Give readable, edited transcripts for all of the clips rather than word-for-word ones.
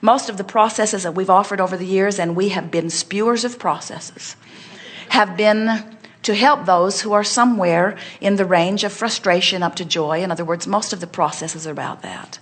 Most of the processes that we've offered over the years, and we have been spewers of processes, have been to help those who are somewhere in the range of frustration up to joy. In other words, most of the processes are about that.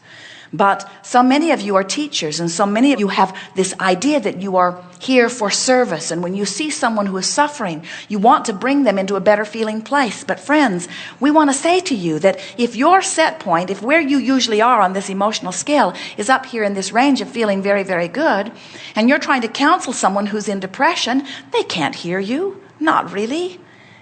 But so many of you are teachers, and so many of you have this idea that you are here for service. And when you see someone who is suffering, you want to bring them into a better feeling place. But friends, we want to say to you that if your set point, if where you usually are on this emotional scale is up here in this range of feeling very, very good, and you're trying to counsel someone who's in depression, they can't hear you. Not really.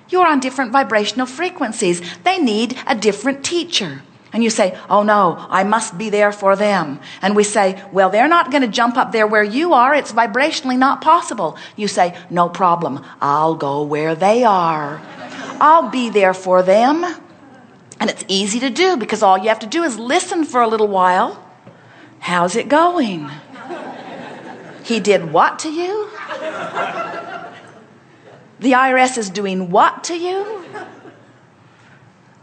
You're on different vibrational frequencies. They need a different teacher. And you say, oh no, I must be there for them. And we say, well, they're not going to jump up there where you are. It's vibrationally not possible. You say, no problem. I'll go where they are. I'll be there for them. And it's easy to do because all you have to do is listen for a little while. How's it going? He did what to you? The IRS is doing what to you?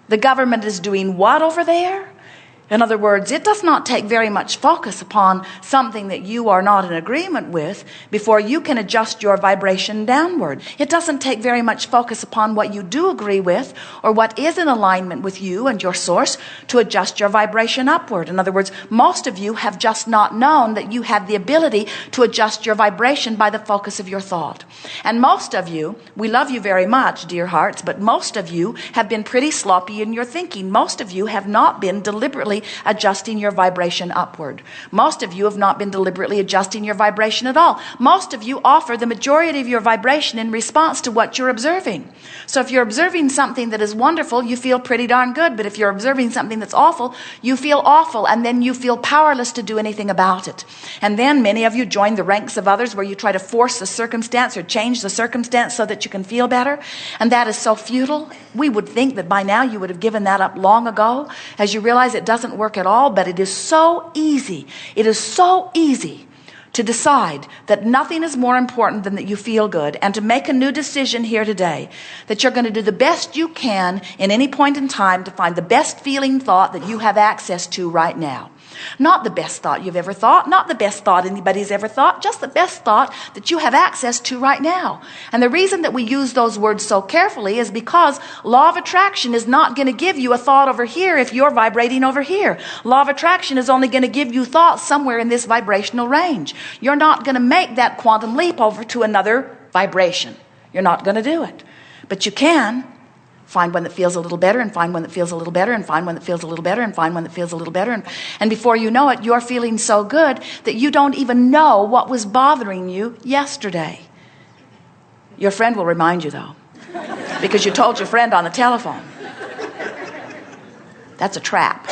The government is doing what over there? In other words, it does not take very much focus upon something that you are not in agreement with before you can adjust your vibration downward. It doesn't take very much focus upon what you do agree with or what is in alignment with you and your source to adjust your vibration upward. In other words, most of you have just not known that you have the ability to adjust your vibration by the focus of your thought. And most of you, we love you very much, dear hearts, but most of you have been pretty sloppy in your thinking. Most of you have not been deliberately adjusting your vibration upward. Most of you have not been deliberately adjusting your vibration at all. Most of you offer the majority of your vibration in response to what you're observing. So if you're observing something that is wonderful, you feel pretty darn good. But if you're observing something that's awful, you feel awful, and then you feel powerless to do anything about it. And then many of you join the ranks of others where you try to force the circumstance or change the circumstance so that you can feel better. And that is so futile. We would think that by now you would have given that up long ago, as you realize it doesn't work at all. But it is so easy. It is so easy to decide that nothing is more important than that you feel good, and to make a new decision here today that you're going to do the best you can in any point in time to find the best feeling thought that you have access to right now. Not the best thought you've ever thought, not the best thought anybody's ever thought, just the best thought that you have access to right now. And the reason that we use those words so carefully is because law of attraction is not going to give you a thought over here if you're vibrating over here. Law of attraction is only going to give you thoughts somewhere in this vibrational range. You're not going to make that quantum leap over to another vibration. You're not going to do it. But you can find one that feels a little better, and find one that feels a little better, and find one that feels a little better, and find one that feels a little better. And before you know it, you're feeling so good that you don't even know what was bothering you yesterday. Your friend will remind you, though, because you told your friend on the telephone. That's a trap.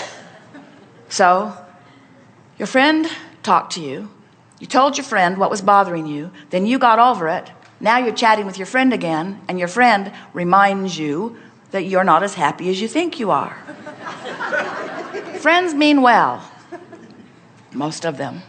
So your friend talked to you. You told your friend what was bothering you. Then you got over it. Now you're chatting with your friend again, and your friend reminds you that you're not as happy as you think you are. Friends mean well, most of them.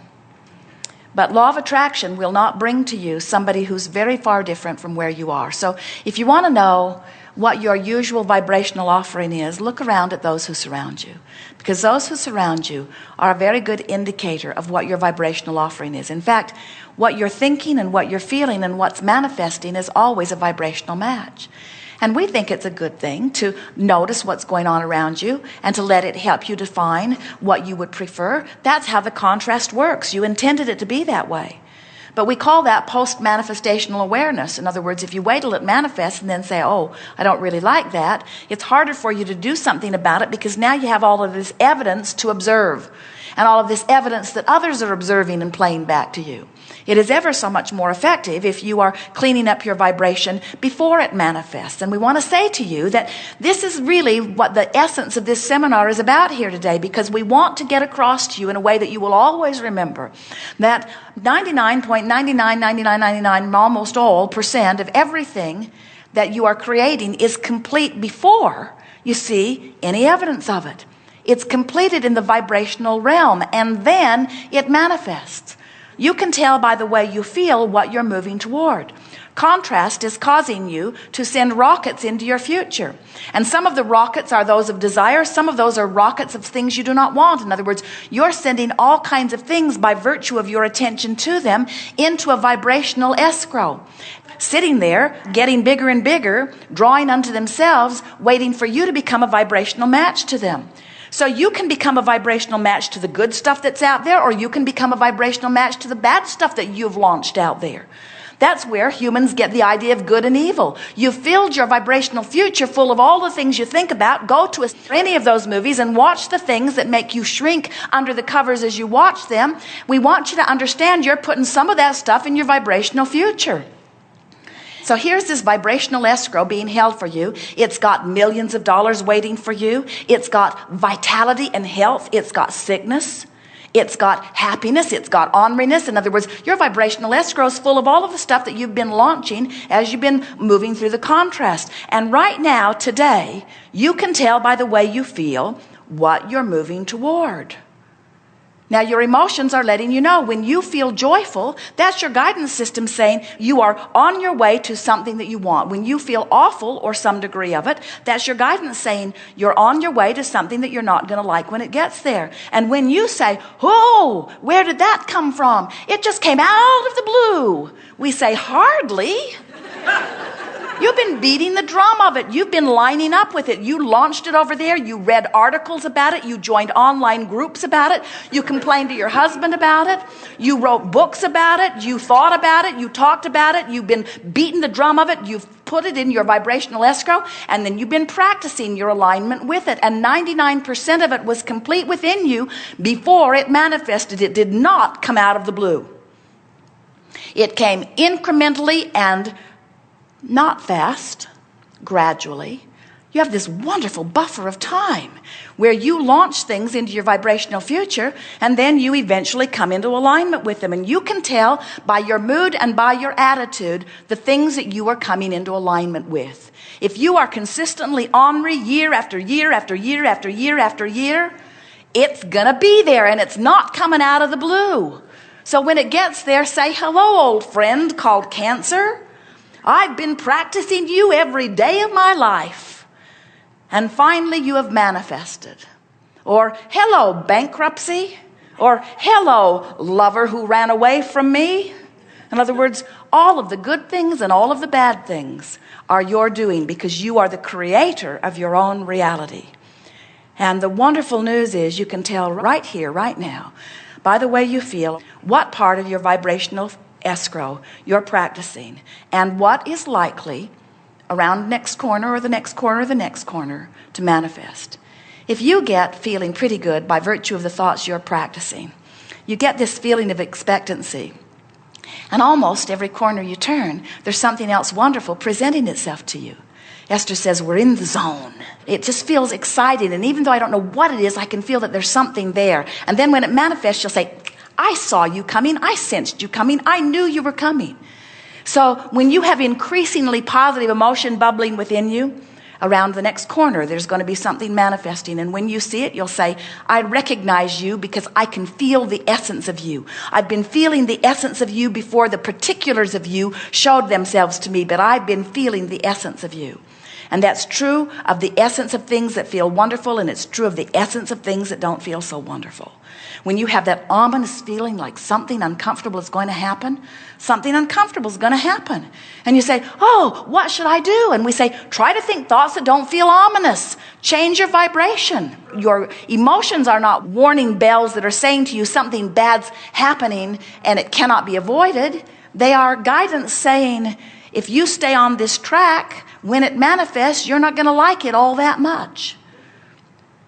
But law of attraction will not bring to you somebody who's very far different from where you are. So if you want to know what your usual vibrational offering is, look around at those who surround you. Because those who surround you are a very good indicator of what your vibrational offering is. In fact, what you're thinking and what you're feeling and what's manifesting is always a vibrational match. And we think it's a good thing to notice what's going on around you and to let it help you define what you would prefer. That's how the contrast works. You intended it to be that way. But we call that post-manifestational awareness. In other words, if you wait till it manifests and then say, oh, I don't really like that, it's harder for you to do something about it because now you have all of this evidence to observe and all of this evidence that others are observing and playing back to you. It is ever so much more effective if you are cleaning up your vibration before it manifests. And we want to say to you that this is really what the essence of this seminar is about here today, because we want to get across to you in a way that you will always remember that 99.999999 almost all % of everything that you are creating is complete before you see any evidence of it. It's completed in the vibrational realm, and then it manifests. You can tell by the way you feel what you're moving toward. Contrast is causing you to send rockets into your future. And some of the rockets are those of desire. Some of those are rockets of things you do not want. In other words, you're sending all kinds of things by virtue of your attention to them into a vibrational escrow. Sitting there, getting bigger and bigger, drawing unto themselves, waiting for you to become a vibrational match to them. So you can become a vibrational match to the good stuff that's out there, or you can become a vibrational match to the bad stuff that you've launched out there. That's where humans get the idea of good and evil. You've filled your vibrational future full of all the things you think about. Go to any of those movies and watch the things that make you shrink under the covers as you watch them. We want you to understand you're putting some of that stuff in your vibrational future. So here's this vibrational escrow being held for you. It's got millions of dollars waiting for you. It's got vitality and health. It's got sickness. It's got happiness. It's got orneriness. In other words, your vibrational escrow is full of all of the stuff that you've been launching as you've been moving through the contrast. And right now, today, you can tell by the way you feel what you're moving toward. Now, your emotions are letting you know when you feel joyful, that's your guidance system saying you are on your way to something that you want. When you feel awful or some degree of it, that's your guidance saying you're on your way to something that you're not going to like when it gets there. And when you say, oh, where did that come from? It just came out of the blue. We say, hardly. You've been beating the drum of it. You've been lining up with it. You launched it over there. You read articles about it. You joined online groups about it. You complained to your husband about it. You wrote books about it. You thought about it. You talked about it. You've been beating the drum of it. You've put it in your vibrational escrow, and then you've been practicing your alignment with it. And 99% of it was complete within you before it manifested. It did not come out of the blue. It came incrementally and not fast, gradually. You have this wonderful buffer of time where you launch things into your vibrational future, and then you eventually come into alignment with them. And you can tell by your mood and by your attitude the things that you are coming into alignment with. If you are consistently ornery year after year after year after year after year, it's going to be there, and it's not coming out of the blue. So when it gets there, say, hello, old friend called cancer. I've been practicing you every day of my life. And finally you have manifested. Or, hello, bankruptcy. Or, hello, lover who ran away from me. In other words, all of the good things and all of the bad things are your doing because you are the creator of your own reality. And the wonderful news is you can tell right here, right now, by the way you feel, what part of your vibrational escrow you're practicing and what is likely around next corner or the next corner or the next corner to manifest. If you get feeling pretty good by virtue of the thoughts you're practicing, you get this feeling of expectancy. And almost every corner you turn, there's something else wonderful presenting itself to you. Esther says, we're in the zone. It just feels exciting. And even though I don't know what it is, I can feel that there's something there. And then when it manifests, you'll say, I saw you coming. I sensed you coming. I knew you were coming. So when you have increasingly positive emotion bubbling within you, around the next corner, there's going to be something manifesting. And when you see it, you'll say, I recognize you because I can feel the essence of you. I've been feeling the essence of you before the particulars of you showed themselves to me, but I've been feeling the essence of you. And that's true of the essence of things that feel wonderful, and it's true of the essence of things that don't feel so wonderful. When you have that ominous feeling like something uncomfortable is going to happen, something uncomfortable is going to happen. And you say, oh, what should I do? And we say, try to think thoughts that don't feel ominous. Change your vibration. Your emotions are not warning bells that are saying to you something bad's happening and it cannot be avoided. They are guidance saying, if you stay on this track, when it manifests, you're not going to like it all that much.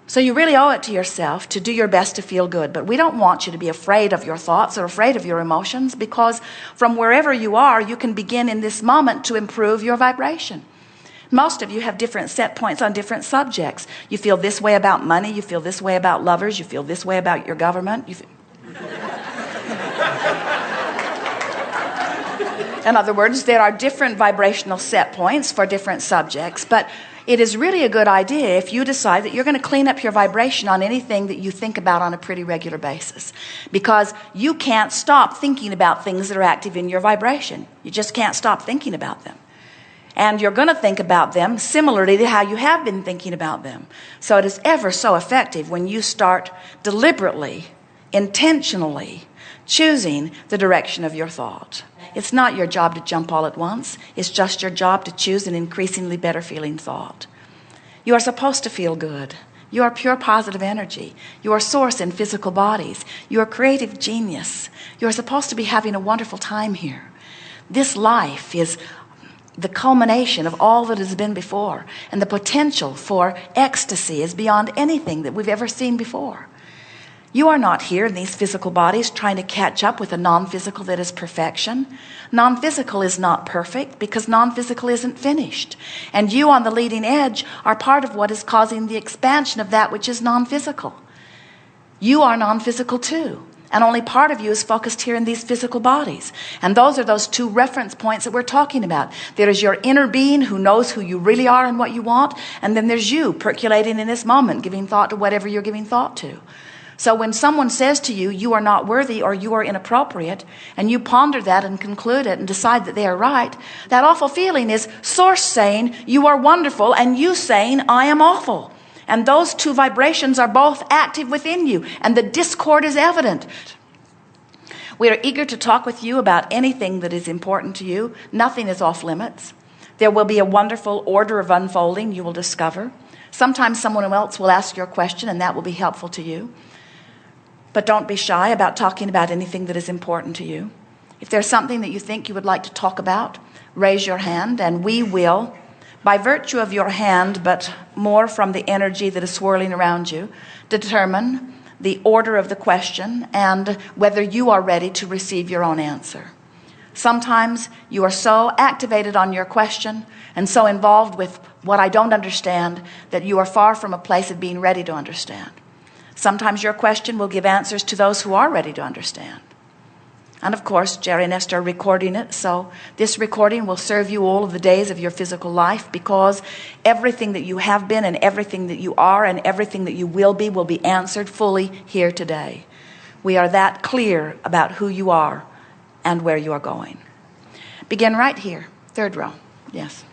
So you really owe it to yourself to do your best to feel good. But we don't want you to be afraid of your thoughts or afraid of your emotions, because from wherever you are, you can begin in this moment to improve your vibration. Most of you have different set points on different subjects. You feel this way about money. You feel this way about lovers. You feel this way about your government. In other words, there are different vibrational set points for different subjects. But It is really a good idea if you decide that you're going to clean up your vibration on anything that you think about on a pretty regular basis, because you can't stop thinking about things that are active in your vibration. You just can't stop thinking about them. And you're going to think about them similarly to how you have been thinking about them. So it is ever so effective when you start deliberately, intentionally choosing the direction of your thought. It's not your job to jump all at once. It's just your job to choose an increasingly better feeling thought. You are supposed to feel good. You are pure positive energy. You are source in physical bodies. You are creative genius. You are supposed to be having a wonderful time here. This life is the culmination of all that has been before, and the potential for ecstasy is beyond anything that we've ever seen before. You are not here in these physical bodies trying to catch up with a non-physical that is perfection. Non-physical is not perfect because non-physical isn't finished. And you on the leading edge are part of what is causing the expansion of that which is non-physical. You are non-physical too. And only part of you is focused here in these physical bodies. And those are those two reference points that we're talking about. There is your inner being who knows who you really are and what you want. And then there's you percolating in this moment, giving thought to whatever you're giving thought to. So when someone says to you, you are not worthy or you are inappropriate, and you ponder that and conclude it and decide that they are right, that awful feeling is Source saying you are wonderful and you saying I am awful. And those two vibrations are both active within you, and the discord is evident. We are eager to talk with you about anything that is important to you. Nothing is off limits. There will be a wonderful order of unfolding you will discover. Sometimes someone else will ask your question, and that will be helpful to you. But don't be shy about talking about anything that is important to you. If there's something that you think you would like to talk about, raise your hand, and we will, by virtue of your hand, but more from the energy that is swirling around you, determine the order of the question and whether you are ready to receive your own answer. Sometimes you are so activated on your question and so involved with what I don't understand that you are far from a place of being ready to understand. Sometimes your question will give answers to those who are ready to understand. And of course, Jerry and Esther are recording it, so this recording will serve you all of the days of your physical life, because everything that you have been and everything that you are and everything that you will be answered fully here today. We are that clear about who you are and where you are going. Begin right here, third row. Yes.